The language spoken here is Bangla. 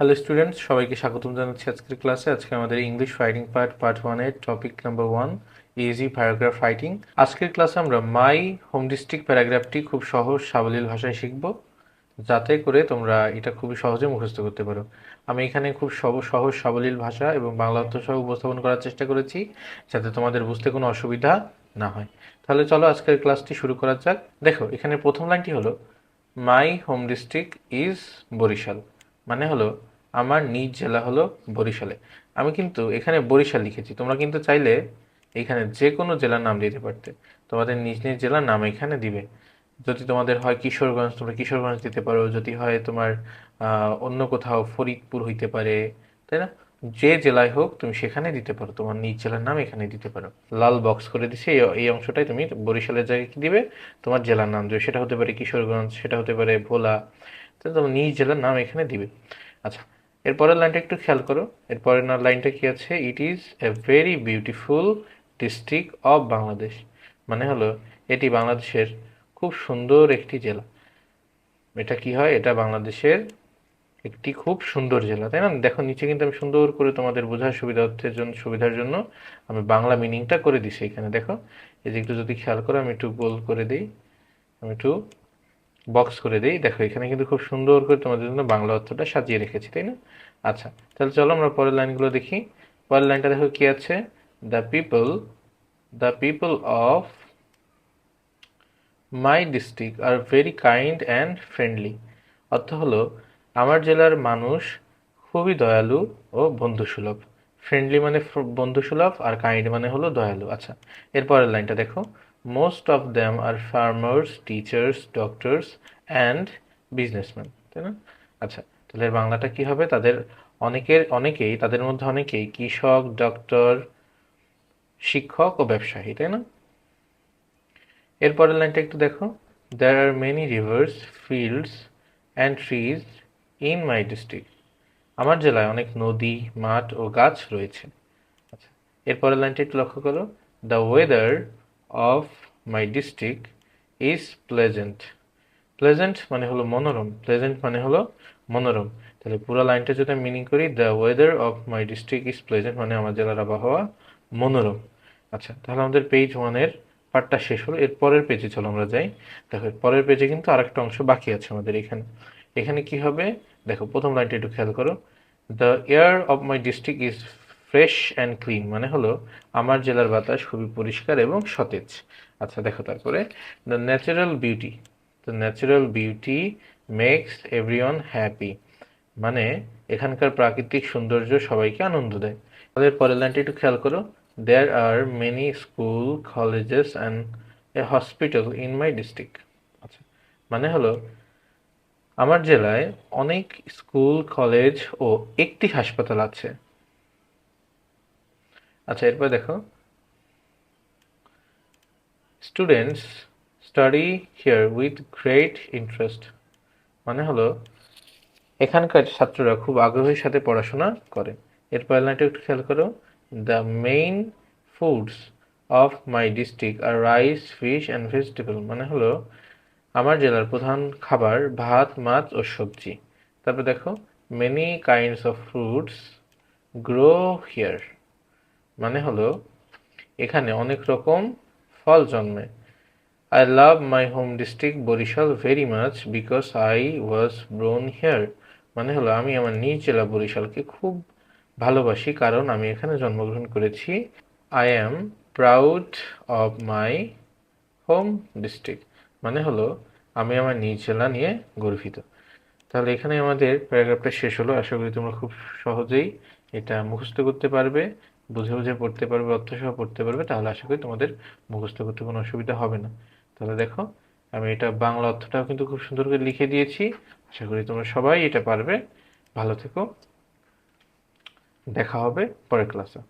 হ্যালো স্টুডেন্টস, সবাইকে স্বাগতম জানাচ্ছি আজকের ক্লাসে। আজকে আমাদের ইংলিশ রাইটিং পার্ট 1 এর topic number 1, easy paragraph writing. আজকের ক্লাসে আমরা মাই হোম ডিস্ট্রিক্ট প্যারাগ্রাফটি খুব সহজ সাবলীল ভাষায় শিখব, যাতে করে তোমরা এটা খুবই সহজে মুখস্থ করতে পারো। আমি এখানে খুব সহজ সাবলীল ভাষা এবং বাংলা অর্থ সহ উপস্থাপন করার চেষ্টা করেছি, যাতে তোমাদের বুঝতে কোনো অসুবিধা না হয়। তাহলে চলো আজকের ক্লাসটি শুরু করা যাক। দেখো, এখানে প্রথম লাইনটি হলো my home district is Barisal, মানে হলো আমার নিজ জেলা হলো বরিশালে। আমি কিন্তু এখানে বরিশাল লিখেছি, তোমরা কিন্তু চাইলে এখানে যে কোনো জেলার নাম দিতে পারতে। তোমাদের নিজ নিজ জেলার নাম এখানে দিবে। যদি তোমাদের হয় কিশোরগঞ্জ, তোমরা কিশোরগঞ্জ দিতে পারো। যদি হয় তোমার অন্য কোথাও ফরিদপুর হইতে পারে, তাই না? যে জেলায় হোক তুমি সেখানে দিতে পারো, তোমার নিজ জেলার নাম এখানে দিতে পারো। লাল বক্স করে দিছে, এই অংশটাই তুমি বরিশালের জায়গায় কি দিবে, তোমার জেলার নাম দেবে। সেটা হতে পারে কিশোরগঞ্জ, সেটা হতে পারে ভোলা, তো তোমার নিজ জেলার নাম এখানে দিবে। আচ্ছা, এরপরের লাইনটা একটু খেয়াল করো। এরপরের লাইনটা কি আছে? It is a very beautiful district of Bangladesh, মানে হলো এটি বাংলাদেশের খুব সুন্দর একটি জেলা। এটা কি হয়? এটা বাংলাদেশের একটি খুব সুন্দর জেলা, তাই না? দেখো নিচে কিন্তু আমি সুন্দর করে তোমাদের বোঝার সুবিধার জন্য আমি বাংলা মিনিংটা করে দিছি এখানে। দেখো, এই যে একটু যদি খেয়াল করো, আমি একটু গোল করে দিই, আমি একটু বক্স করে দিই। দেখো এখানে কিন্তু খুব সুন্দর করে তোমাদের জন্য বাংলা অর্থটা সাজিয়ে রেখেছি, তাই না? আচ্ছা, তাহলে চলো আমরা পরের লাইনগুলো দেখি। পরের লাইনটা দেখো কি আছে? The people the people of my district are very kind and friendly. অর্থ হলো আমার জেলার মানুষ খুবই দয়ালু ও বন্ধুসুলভ। ফ্রেন্ডলি মানে বন্ধুসুলভ, আর কাইন্ড মানে হলো দয়ালু। আচ্ছা, এরপরের লাইনটা দেখো। Most of them are farmers, teachers, doctors and businessman, তাই না? আচ্ছা, তাহলে এর বাংলাটা কি হবে? তাদের মধ্যে অনেকেই কৃষক, ডক্টর, শিক্ষক ও ব্যবসায়ী, তাই না? এরপরের লাইনটা একটু দেখো। There are many rivers, fields and trees in my district. আমার জেলায় অনেক নদী, মাঠ ও গাছ রয়েছে। আচ্ছা, এরপরের লাইনটা একটু লক্ষ্য করো। The weather of my district is pleasant. Pleasant মানে হলো মনোরম, প্লেজেন্ট মানে হলো মনোরম। তাহলে পুরো লাইনটা যদি আমি মিনিং করি, the weather of my district is pleasant মানে আমার জেলার আবহাওয়া মনোরম। আচ্ছা, তাহলে আমাদের পেজ 1-এর পার্টটা শেষ হলো। এর পরের পেজে চলো আমরা যাই। দেখো পরের পেজে কিন্তু আরেকটা অংশ বাকি আছে আমাদের এখানে। এখানে কি হবে? দেখো প্রথম লাইনটা একটু খেয়াল করো। The air of my district is fresh and clean, মানে হলো আমার জেলার বাতাস খুবই পরিষ্কার এবং সতেজ। আচ্ছা দেখো তারপরে, the natural beauty the natural beauty makes everyone happy, মানে এখানকার প্রাকৃতিক সৌন্দর্য সবাইকে আনন্দ দেয়। তাদের পরের লাইনটা একটু খেয়াল করো। There are many school, colleges and a hospital in my district. আচ্ছা, মানে হলো আমার জেলায় অনেক স্কুল, কলেজ ও একটি হাসপাতাল আছে। আচ্ছা, এরপর দেখো, students study here with great interest, মানে হলো এখানকার ছাত্ররা খুব আগ্রহের সাথে পড়াশোনা করে। এরপর লাইনটা একটু খেয়াল করো। The main foods of my district are rice, fish and vegetable, মানে হলো আমার জেলার প্রধান খাবার ভাত, মাছ ও সবজি। তারপর দেখো, many kinds of fruits grow here, মানে হলো এখানে অনেক রকম ফল জন্মে। I love my home district Barishal very much because I was born here, মানে হলো আমি আমার নিজ জেলা বরিশালকে খুব ভালোবাসি কারণ আমি এখানে জন্মগ্রহণ করেছি। I am proud of my home district, মানে হলো আমি আমার নিজ জেলা নিয়ে গর্বিত। তাহলে এখানে আমাদের প্যারাগ্রাফটা শেষ হলো। আশা করি তোমরা খুব সহজেই এটা মুখস্থ করতে পারবে, বুঝে বুঝে পড়তে পারবে, অর্থসহ পড়তে পারবে। তাহলে আশা করি তোমাদের মুখস্থ করতে কোনো অসুবিধা হবে না। তাহলে দেখো, আমি এটা বাংলা অর্থটাও কিন্তু খুব সুন্দর করে লিখে দিয়েছি। আশা করি তোমরা সবাই এটা পারবে। ভালো থেকো, দেখা হবে পরের ক্লাসে।